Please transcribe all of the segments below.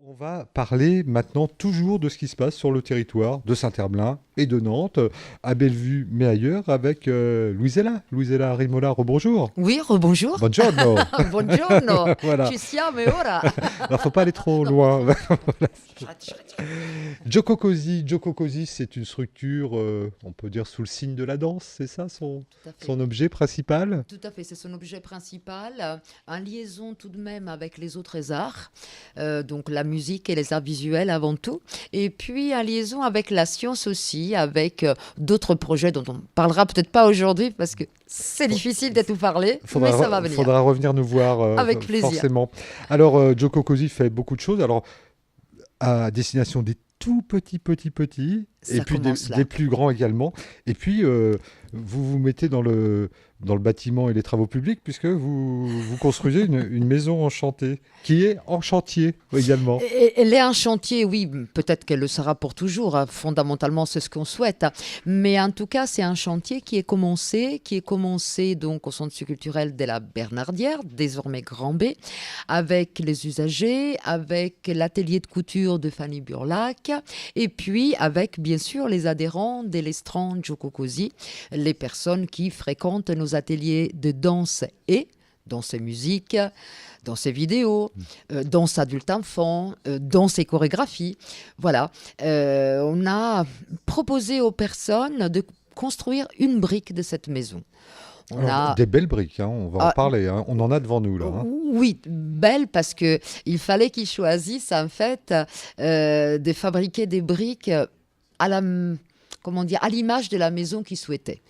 On va parler maintenant toujours de ce qui se passe sur le territoire de Saint-Herblain et de Nantes, à Bellevue, mais ailleurs, avec Louisella. Louisella Rimola, rebonjour. Oui, rebonjour. Buongiorno. Buongiorno. Voilà. Ci siamo ora. Alors, faut pas aller trop loin. Je rate. Gioco Così, c'est une structure, on peut dire, sous le signe de la danse, c'est ça Tout à fait. son objet principal? Tout à fait, c'est son objet principal, en liaison tout de même avec les autres arts, donc la musique et les arts visuels avant tout, et puis en liaison avec la science aussi, avec d'autres projets dont on parlera peut-être pas aujourd'hui parce que c'est difficile de tout parler, mais ça va venir. Faudra revenir nous voir Avec plaisir. forcément. Alors, Gioco Così fait beaucoup de choses. Alors, à destination des tout petits, et Ça puis commence là. des plus grands également. Et puis, vous vous mettez dans le bâtiment et les travaux publics, puisque vous construisez une maison enchantée, qui est en chantier également. Elle est un chantier, oui, peut-être qu'elle le sera pour toujours, hein. Fondamentalement, c'est ce qu'on souhaite, hein. Mais en tout cas, c'est un chantier qui est commencé donc au Centre culturel de la Bernardière, désormais Grand B, avec les usagers, avec l'atelier de couture de Fanny Burlac, et puis avec, bien sûr, les adhérents de l'Estran Gioco Così, les personnes qui fréquentent nos ateliers de danse et danse et musique, dans ses vidéos, dans sa adulte-enfant, dans ses chorégraphies. Voilà. On a proposé aux personnes de construire une brique de cette maison. On Alors, a des belles briques, hein, on va en ah, parler, hein. On en a devant nous, là, hein. oui, belle parce que il fallait qu'ils choisissent en fait de fabriquer des briques à la, comment dire, à l'image de la maison qu'ils souhaitaient.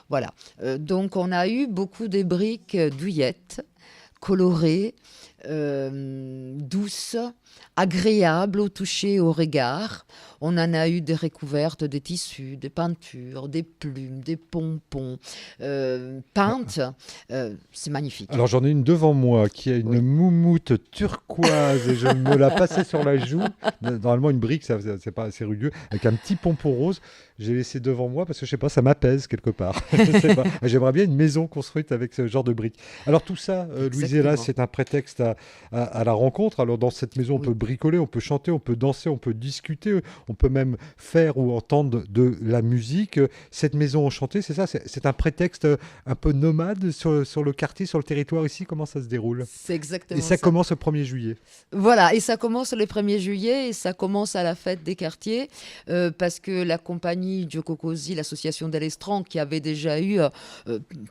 Voilà. Donc on a eu beaucoup de briques douillettes, colorées, douces, agréables au toucher, au regard. On en a eu des recouvertes, des tissus, des peintures, des plumes, des pompons, peintes. C'est magnifique. Alors j'en ai une devant moi qui a une Oui. moumoute turquoise et je me la passais sur la joue. Normalement une brique, c'est pas assez rugueux, avec un petit pompon rose. J'ai laissé devant moi parce que je sais pas, ça m'apaise quelque part. Je sais pas. J'aimerais bien une maison construite avec ce genre de briques. Alors tout ça, Louisella, Exactement. c'est un prétexte à la rencontre. Alors dans cette maison, on peut Oui. bricoler, on peut chanter, on peut danser, on peut discuter, on peut même faire ou entendre de la musique. Cette maison enchantée, c'est ça, c'est un prétexte un peu nomade sur le quartier, sur le territoire ici. Comment ça se déroule? C'est Et exactement ça ça. commence le 1er juillet. Voilà, et ça commence le 1er juillet et ça commence à la fête des quartiers parce que la compagnie Gioco Così, l'association d'Elestran, qui avait déjà eu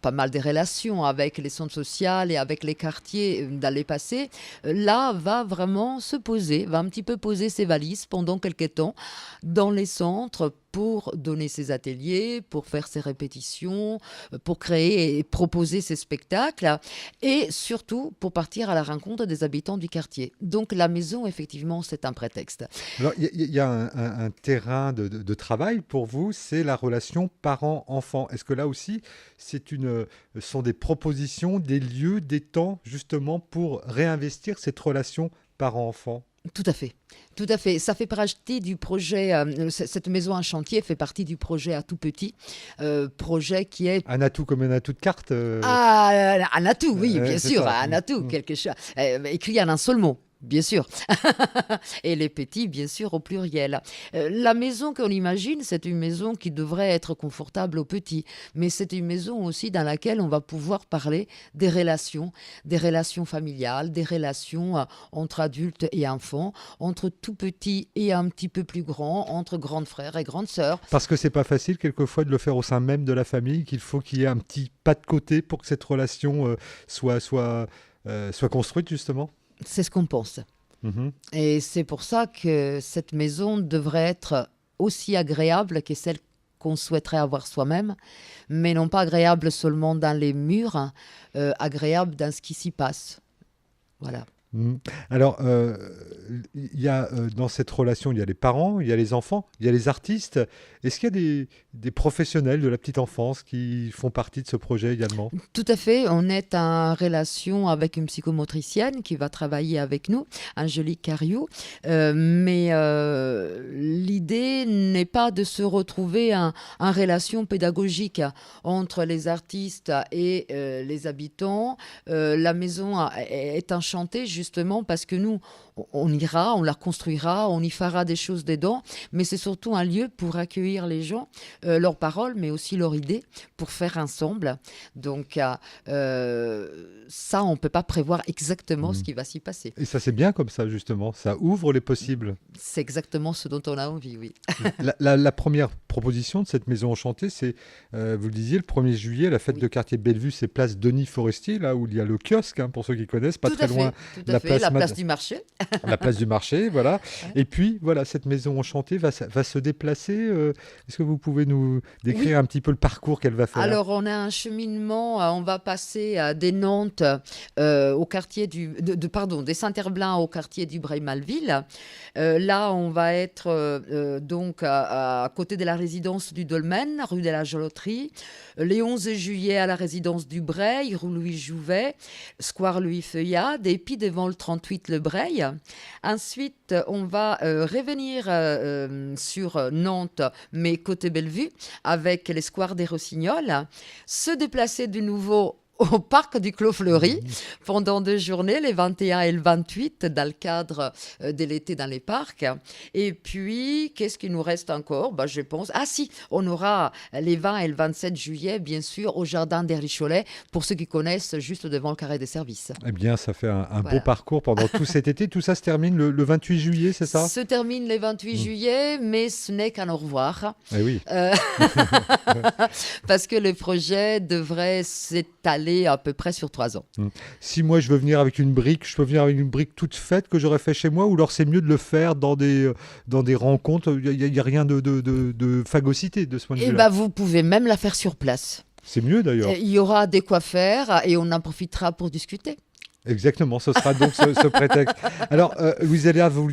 pas mal de relations avec les centres sociaux et avec les quartiers dans les passés, là va vraiment se poser, va un petit peu poser ses valises pendant quelques temps dans les centres pour donner ses ateliers, pour faire ses répétitions, pour créer et proposer ses spectacles et surtout pour partir à la rencontre des habitants du quartier. Donc la maison, effectivement, c'est un prétexte. Alors, il y a un terrain de travail pour vous, c'est la relation parent-enfant. Est-ce que là aussi, ce sont des propositions, des lieux, des temps, justement, pour réinvestir cette relation parent-enfant? Tout à fait, tout à fait. Ça fait partie du projet, cette maison en chantier fait partie du projet à tout petit, projet qui est Un atout comme un atout de carte, un atout, oui, bien c'est sûr, ça. un atout, quelque chose, écrit en un seul mot. Bien sûr. Et les petits, bien sûr, au pluriel. La maison qu'on imagine, c'est une maison qui devrait être confortable aux petits, mais c'est une maison aussi dans laquelle on va pouvoir parler des relations familiales, des relations entre adultes et enfants, entre tout petits et un petit peu plus grands, entre grands frères et grandes sœurs. Parce que c'est pas facile quelquefois de le faire au sein même de la famille, qu'il faut qu'il y ait un petit pas de côté pour que cette relation soit construite justement. C'est ce qu'on pense. Mhm. Et c'est pour ça que cette maison devrait être aussi agréable que celle qu'on souhaiterait avoir soi-même, mais non pas agréable seulement dans les murs, hein, agréable dans ce qui s'y passe. Voilà. Mhm. Alors, il y a dans cette relation, il y a les parents, il y a les enfants, il y a les artistes. Est-ce qu'il y a des professionnels de la petite enfance qui font partie de ce projet également? Tout à fait. On est en relation avec une psychomotricienne qui va travailler avec nous, Angélique Cariou. Mais l'idée n'est pas de se retrouver en relation pédagogique entre les artistes et les habitants. La maison est enchantée justement parce que nous, on ira, on la construira, on y fera des choses dedans, mais c'est surtout un lieu pour accueillir les gens, leurs paroles, mais aussi leurs idées, pour faire ensemble. Donc ça, on ne peut pas prévoir exactement ce qui va s'y passer. Et ça, c'est bien comme ça, justement. Ça ouvre les possibles. C'est exactement ce dont on a envie, oui. La première proposition de cette maison enchantée, c'est, vous le disiez, le 1er juillet, la fête de quartier Bellevue, c'est place Denis Forestier, là où il y a le kiosque, pour ceux qui connaissent, pas très loin. La place du marché. La place du marché, voilà. Et puis, voilà, cette maison enchantée va se déplacer. Est-ce que vous pouvez nous décrire un petit peu le parcours qu'elle va faire? Alors, on a un cheminement, on va passer des Nantes au quartier des Saint-Herblain au quartier du Bray-Malville. Là, on va être donc à côté de la résidence du Dolmen, rue de la Joloterie. Les 11 juillet à la résidence du Bray, rue Louis Jouvet, square Louis Feuillade, et puis devant le 38 le Bray. Ensuite, on va revenir sur Nantes, mais côté Bellevue, avec les squares des Rossignols, se déplacer de nouveau au parc du Clos Fleury pendant 2 journées, les 21 et le 28, dans le cadre de l'été dans les parcs. Et puis, qu'est-ce qui nous reste encore? Je pense... Ah si, on aura les 20 et le 27 juillet, bien sûr, au jardin des Richolets, pour ceux qui connaissent, juste devant le carré des services. Eh bien, ça fait un beau parcours pendant tout cet été. Tout ça se termine le 28 juillet, c'est ça? Se termine le 28 juillet, mais ce n'est qu'un au revoir. Eh oui. Parce que le projet devrait s'étaler à peu près sur 3 ans. Si moi je veux venir avec une brique, je peux venir avec une brique toute faite que j'aurais fait chez moi, ou alors c'est mieux de le faire dans des rencontres? Il n'y a rien de phagocyté de ce point de vue-là. Vous pouvez même la faire sur place. C'est mieux d'ailleurs. Il y aura des quoi faire et on en profitera pour discuter. Exactement, ce sera donc ce prétexte. Alors, Louise-Eléa, vous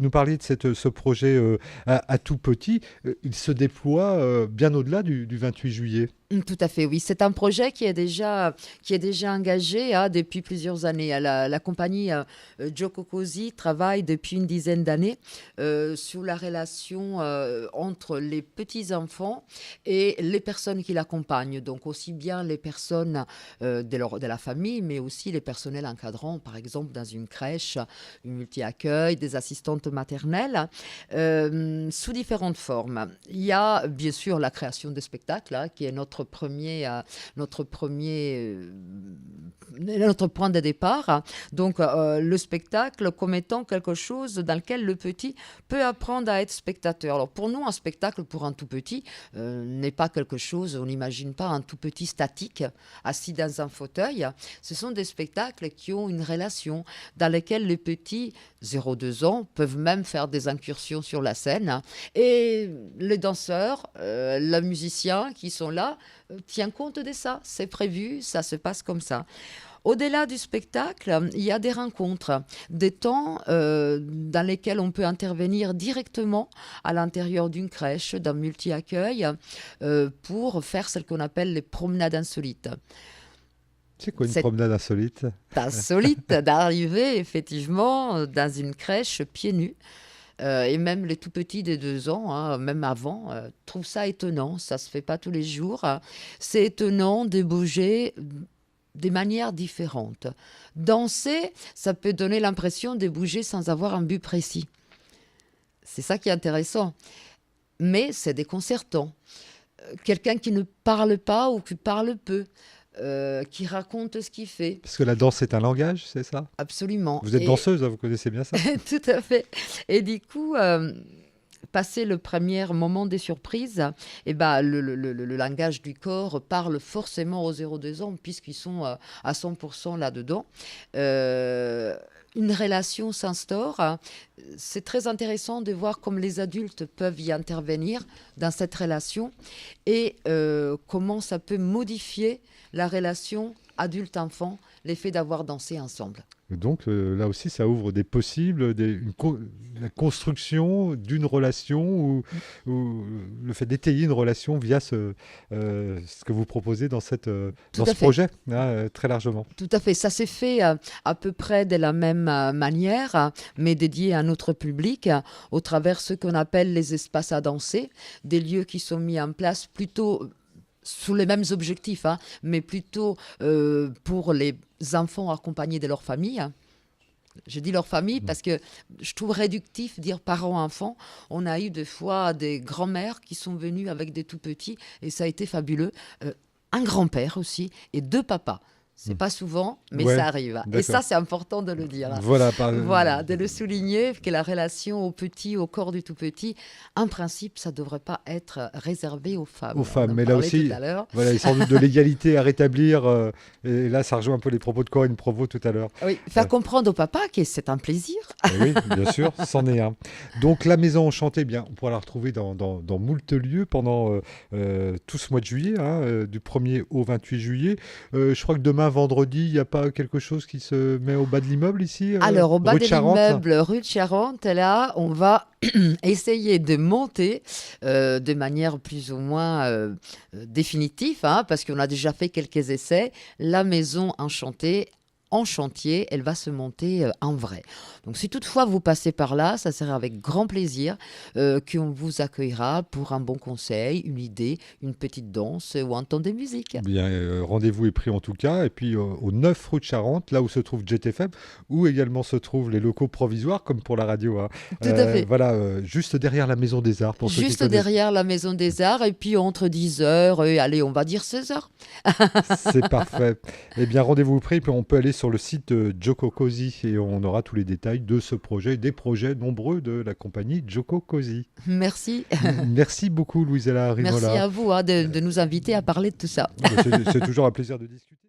nous parliez de ce projet à tout petit. Il se déploie bien au-delà du 28 juillet. Tout à fait, oui. C'est un projet qui est déjà engagé depuis plusieurs années. La compagnie Joko Cosi travaille depuis une dizaine d'années sur la relation entre les petits-enfants et les personnes qui l'accompagnent. Donc aussi bien les personnes de la famille, mais aussi les personnels encadrants, par exemple dans une crèche, une multi-accueil, des assistantes maternelles, sous différentes formes. Il y a bien sûr la création des spectacles, qui est notre point de départ. Donc, le spectacle comme étant quelque chose dans lequel le petit peut apprendre à être spectateur. Alors, pour nous, un spectacle pour un tout petit n'est pas quelque chose, on n'imagine pas un tout petit statique assis dans un fauteuil. Ce sont des spectacles qui ont une relation dans lesquels les petits 0-2 ans peuvent même faire des incursions sur la scène. Et les danseurs, les musiciens qui sont là, tiennent compte de ça. C'est prévu, ça se passe comme ça. Au-delà du spectacle, il y a des rencontres, des temps dans lesquels on peut intervenir directement à l'intérieur d'une crèche, d'un multi-accueil, pour faire ce qu'on appelle les promenades insolites. C'est quoi une promenade insolite? Insolite d'arriver effectivement dans une crèche pieds nus. Et même les tout petits des 2 ans, même avant, trouvent ça étonnant. Ça ne se fait pas tous les jours. C'est étonnant de bouger de manière différente. Danser, ça peut donner l'impression de bouger sans avoir un but précis. C'est ça qui est intéressant. Mais c'est déconcertant. Quelqu'un qui ne parle pas ou qui parle peu, qui raconte ce qu'il fait. Parce que la danse, c'est un langage, c'est ça? Absolument. Vous êtes danseuse, vous connaissez bien ça? Tout à fait. Et du coup, passé le premier moment des surprises, le langage du corps parle forcément aux 0-2 ans, puisqu'ils sont à 100% là-dedans. Une relation s'instaure. C'est très intéressant de voir comme les adultes peuvent y intervenir dans cette relation et comment ça peut modifier la relation adulte-enfant, l'effet d'avoir dansé ensemble. Donc là aussi, ça ouvre des possibles, la construction d'une relation ou le fait d'étayer une relation via ce que vous proposez dans ce projet, très largement. Tout à fait. Ça s'est fait à peu près de la même manière, mais dédié à un autre public, au travers ce qu'on appelle les espaces à danser, des lieux qui sont mis en place plutôt sous les mêmes objectifs, mais plutôt pour les enfants accompagnés de leur famille. Je dis leur famille parce que je trouve réductif dire parents-enfants. On a eu des fois des grands-mères qui sont venues avec des tout-petits et ça a été fabuleux. Un grand-père aussi et deux papas. C'est pas souvent, mais Ouais, ça arrive. Et ça, d'accord. c'est important de le dire. Voilà, Voilà, de le souligner, que la relation au petit, au corps du tout petit, en principe, ça ne devrait pas être réservé aux femmes. aux On femmes. en Mais là parlait tout aussi, à l'heure. voilà, il y a sans doute de l'égalité à rétablir. Et là, ça rejoint un peu les propos de Corinne Provost tout à l'heure. Oui, faire comprendre au papa que c'est un plaisir. Eh oui, bien sûr, c'en est un. Donc la Maison Enchantée, eh bien, on pourra la retrouver dans moult lieux pendant tout ce mois de juillet, hein, du 1er au 28 juillet. Je crois que demain, vendredi, il n'y a pas quelque chose qui se met au bas de l'immeuble ici, Alors, au bas rue de Charente. l'immeuble, rue de Charente, là, on va essayer de monter de manière plus ou moins définitive, hein, parce qu'on a déjà fait quelques essais, la maison enchantée en chantier, elle va se monter en vrai. Donc si toutefois vous passez par là, ça sera avec grand plaisir qu'on vous accueillera pour un bon conseil, une idée, une petite danse ou un temps de musique. Bien, rendez-vous est pris en tout cas. Et puis au 9 rue de Charente, là où se trouve JTFM, où également se trouvent les locaux provisoires, comme pour la radio, hein. Tout à fait. Voilà, juste derrière la Maison des Arts, pour ceux qui Juste connaissent. derrière la Maison des Arts, et puis entre 10h et allez, on va dire 16h. C'est parfait. Eh bien, rendez-vous pris, puis on peut aller sur le site Joko Cozy et on aura tous les détails de ce projet, des projets nombreux de la compagnie Joko Cozy. Merci. Merci beaucoup, Louisella Merci Rimola. à vous de nous inviter à parler de tout ça. C'est toujours un plaisir de discuter.